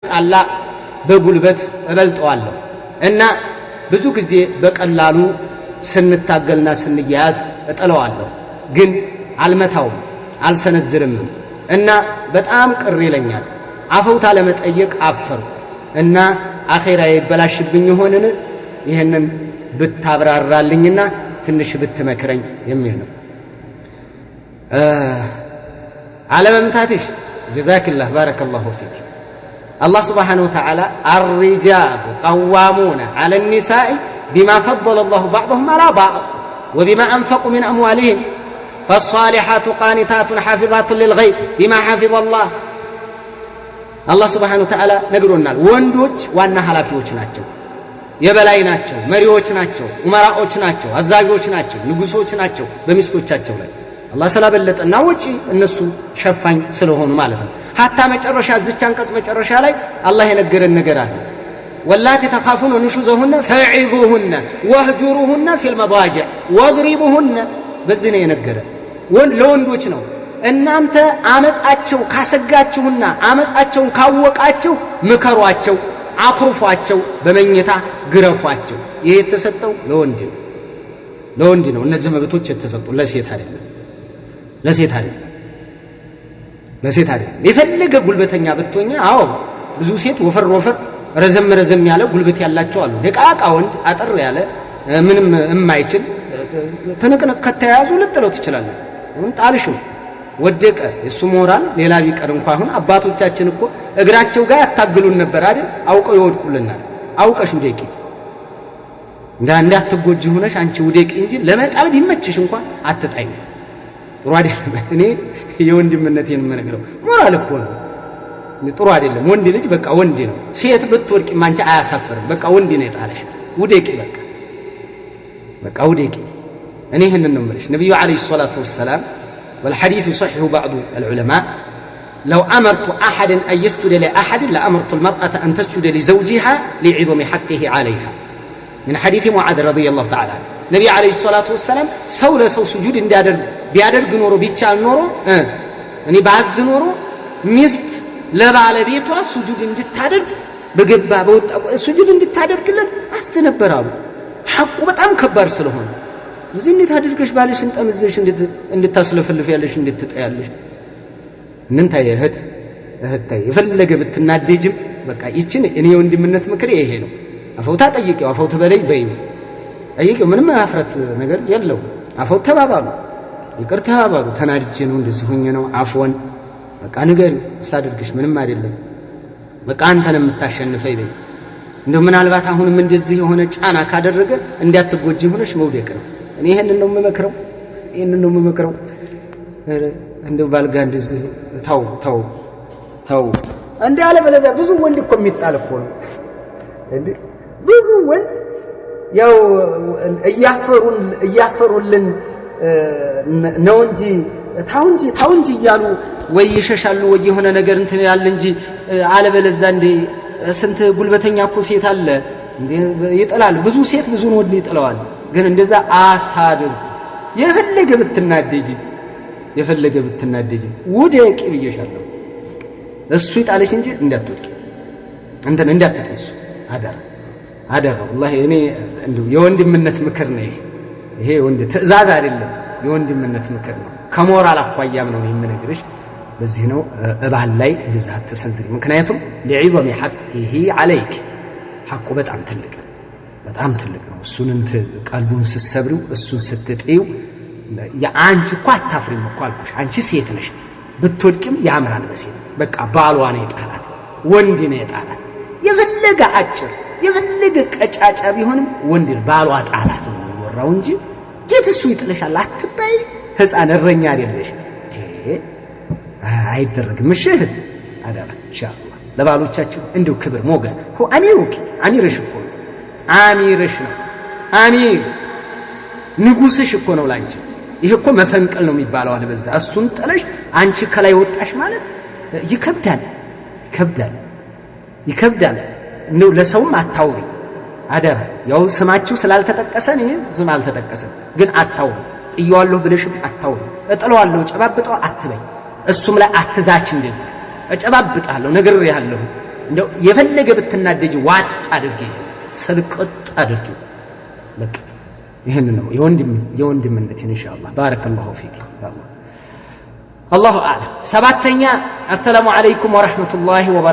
አላ በጉልበት እበልጠዋለሁ እና ብዙ ጊዜ በቀላሉ ስንታገልና ስንያዝ እጠለዋለሁ ግን አልመታውም አልሰነዝርም እና በጣም ቅር ይለኛል አፈውታ ለመጠየቅ አፈር እና አኺራዬ ይበላሽብኝ ሆነን ይሄንን ብታብራራልኝና ትንሽ ብትመክረኝ የሚል ነው አለመምታትሽ ጀዛከላህ ባረከላሁ ፊክ الله سبحانه وتعالى الرجال قوامون على النساء بما فضل الله بعضهم على بعض وبما أنفقوا من أموالهم فالصالحات قانتات حافظات للغيب بما حفظ الله الله سبحانه وتعالى نقولنا وندوج وانا حلافيوች ናቸው የበላይ ናቸው መሪዎች ናቸው ኡመራዎች ናቸው አዛዦች ናቸው ንጉሶች ናቸው በሚስቶቻቸው ላይ አላህ ሰላበለጠና ወጪ እነሱ ሸፋኝ ስለሆኑ ማለት ነው حتى መጨረሻ እዚች አንቀጽ መጨረሻ ላይ አላህ የነገረን ነገር አለ ወላቲ ተኻፉን ንሹዘሁን ፈዒዙሁን ወህጁሩሁን في المضاجع واضربوهن በዚህ ነው የነገረን ለወንዶች ነው እናንተ አመጻቸው ካሰጋችሁና አመጻቸውን ካወቃችሁ ምከሯቸው አኩርፏቸው በመኝታ ግረፏቸው ይሄ የተሰጠው ለወንድ ነው እነዚህ መብቶች የተሰጡ ለሴት አይደለም ለሴት አይደለም የፈለገ ጉልበተኛ ብትሆኛ አዎ ብዙ ሴት ወፈር ረዘም ያለ ጉልበት ያላቸው አሉ ደቃቃ ወንድ አጠር ያለ ምንም የማይችል ተነቀነቀ ከተያዙ ልጥለው ትችላለህ ጣልሽው ወደቀ እሱ ሞራል ሌላ ቢቀር እንኳን አሁን አባቶቻችን እኮ እግራቸው ጋር ያታግሉን ነበር አይደል አውቀው ይወድቁልናል አውቀሽ ውደቂ እንዳትጎጂ ሆነሽ አንቺ ውደቂ እንጂ ለመጣል ቢመችሽ እንኳን አትጣይ ጥሩ አይደለም እኔ የወንድምነቴን መነግረው ሞራል እኮ ነው ጥሩ አይደለም ወንድ ልጅ በቃ ወንድ ነው ሴት ብትወድቂ ማንቺ አያሳፍርም በቃ ወንድ ነው የጣለሽ ውደቂ በቃ ውደቂ እኔ ይሄንን ነው ማለት ነብዩ አለይሂ ሰላቱ ወሰለም والحديث صحيح بعض العلماء لو أمرت أحدا أن يسجد لأحد لأمرت المرأة أن تسجد لزوجها لعظم حقه عليها من حديث معاذ رضي الله تعالى النبي عليه الصلاة والسلام سوى سجود بيادر نورو بيتشال نورو يعني بعز نورو مست لبعلبيتها سجود እንድታደርግ በገባ በወጣ سجود እንድታደርግ كله አስነበራው ሐቁ በጣም ከባድ ስለሆነ ስለዚህ እንዴት አድርገሽ ባልሽን ጠምዘሽ እንድታስለፈልፍ ያለሽ እንድትጠያለሽ እንንታይ እህት የፈለገ ብትናደጅም በቃ ይችን እኔ ወንድምነት ምክር ይሄ ነው አፈውታ ጠይቂው አፈውት በላይ በይው ጠይቂው ምንም አፍረት ነገር የለው አፈውት ተባባሉ ይቅር ተባባሉ ተናድጄ ነው እንደዚህ ሆኜ ነው አፍወን በቃ ነገር ሳድርግሽ ምንም አይደለም በቃ አንተን የምታሸንፈይ በይ እንደው ምናልባት አሁንም እንደዚህ የሆነ ጫና ካደረገ እንዲያትጎጂ ሆነሽ መውደቅ ነው እኔ ይሄንን ነው የምመክረው እንደው ባልጋ እንደዚህ ታው እንዴ አለ በለዛ ብዙ ወንድ እኮ የሚጣል እኮ ነው እንዴ ብዙ ወንድ ያው እያፈሩልን ነው እንጂ ታው እንጂ እያሉ ወይ ይሸሻሉ ወይ የሆነ ነገር እንትን ያለ እንጂ አለ በለዛ እንዴ ስንት ጉልበተኛ እኮ ሴት አለ እንዴ ይጥላል ብዙ ሴት ብዙን ወንድ ይጥላዋል ግን እንደዛ አታድርጉ የፈለገ ብትናደጂ ውደቂ ብዬሻለሁ እሱ ይጣልሽ እንጂ እንዳትወድቂ እንትን እንዳትጥይሱ አደራ والله እኔ እንደው የወንድምነት ምክር ነው ይሄ ወንድ ትዕዛዝ አይደለም የወንድምነት ምክር ነው ከሞራል አኳያም ነው የምነግርሽ በዚህ ነው እባል ላይ እንደዛ ተሰንዝሪ ምክንያቱም ለዒዘም ሐቅህ عليك ሐቁ በጣም ትልቅ ነው እሱን ቀልቡን ሲሰብሩ እሱን ስትጥዩ ያንቺ እኮ አታፍሪም እኮ አልኩሽ አንቺ ሴት ነሽ ብትወድቂም ያምራል በሴት በቃ ባሏ ነው የጣላት ወንድ ነው የጣላት የፈለገ አጭር የፈለገ ቀጫጫ ቢሆንም ወንድ ባሏ ጣላት ነው የሚወራው እንጂ ጌት እሱ ይጥለሻል አትበይ ህፃን እረኛ አይደለሽ አይደረግም እሽህት አደራ ኢንሻአላህ ለባሎቻችሁ እንደው ክብር ሞገስ ሆ አሚርሽ እኮ አሚርሽ ነው አሚር ንጉስሽ እኮ ነው ላንቺ ይሄ እኮ መፈንቀል ነው የሚባለው አለ በዛ እሱን ጥለሽ አንቺ ከላይ ወጣሽ ማለት ይከብዳል ነው ለሰውም አታውሪ አደራ ያው ስማችሁ ስላልተጠቀሰ ነው ስም አልተጠቀሰ ግን አታውሪ ጥያዋለሁ ብለሽም አታውሪ እጥለዋለሁ ጨባብጠው አትበይ እሱም ላይ አትዛች እንደዚህ እጨባብጣለሁ ነገር ያለው እንደው የፈለገ ብትናደጂ ዋጥ አድርጊ ስልቅጥ አድርጊ በቃ ይሄን ነው የወንድምነት ኢንሻአላህ ባረከላሁ ፊክ አላሁ አዕለም ሰባተኛ አሰላሙ አለይኩም ወራህመቱላሂ ወበረካቱሁ